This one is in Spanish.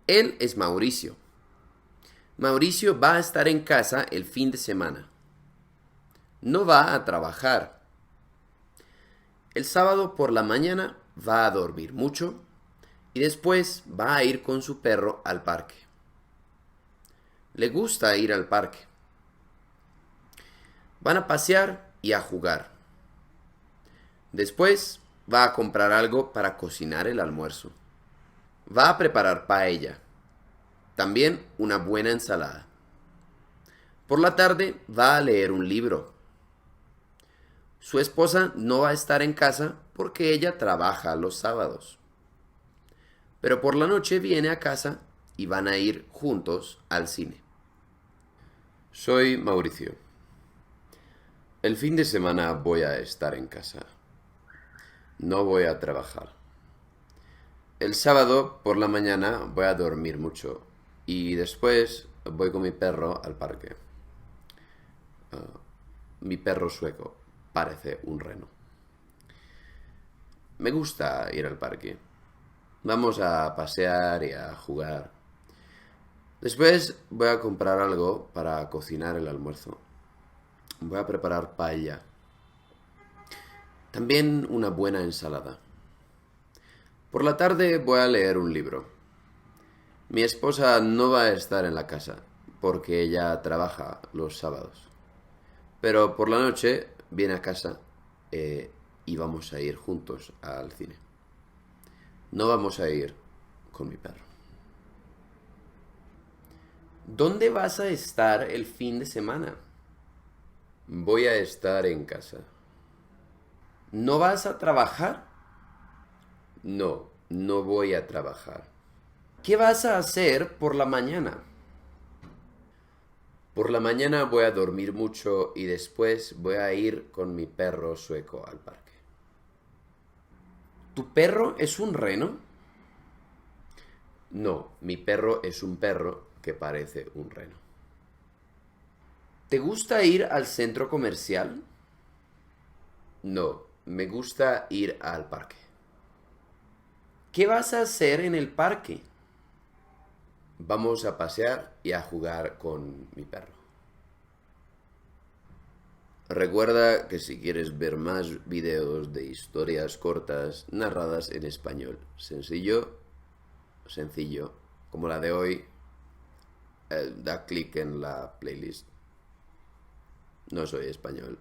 Él es Mauricio. Mauricio va a estar en casa el fin de semana. No va a trabajar. El sábado por la mañana va a dormir mucho y después va a ir con su perro al parque. Le gusta ir al parque. Van a pasear y a jugar. Después va a comprar algo para cocinar el almuerzo. Va a preparar paella. También una buena ensalada. Por la tarde va a leer un libro. Su esposa no va a estar en casa porque ella trabaja los sábados. Pero por la noche viene a casa y van a ir juntos al cine. Soy Mauricio. El fin de semana voy a estar en casa. No voy a trabajar. El sábado por la mañana voy a dormir mucho y después voy con mi perro al parque. Mi perro sueco parece un reno. Me gusta ir al parque. Vamos a pasear y a jugar. Después voy a comprar algo para cocinar el almuerzo. Voy a preparar paella. También una buena ensalada. Por la tarde voy a leer un libro. Mi esposa no va a estar en la casa porque ella trabaja los sábados. Pero por la noche viene a casa y vamos a ir juntos al cine. No vamos a ir con mi perro. ¿Dónde vas a estar el fin de semana? Voy a estar en casa. ¿No vas a trabajar? No, no voy a trabajar. ¿Qué vas a hacer por la mañana? Por la mañana voy a dormir mucho y después voy a ir con mi perro sueco al parque. ¿Tu perro es un reno? No, mi perro es un perro que parece un reno. ¿Te gusta ir al centro comercial? No, me gusta ir al parque. ¿Qué vas a hacer en el parque? Vamos a pasear y a jugar con mi perro. Recuerda que si quieres ver más videos de historias cortas narradas en español, sencillo, como la de hoy, da clic en la playlist. No soy español.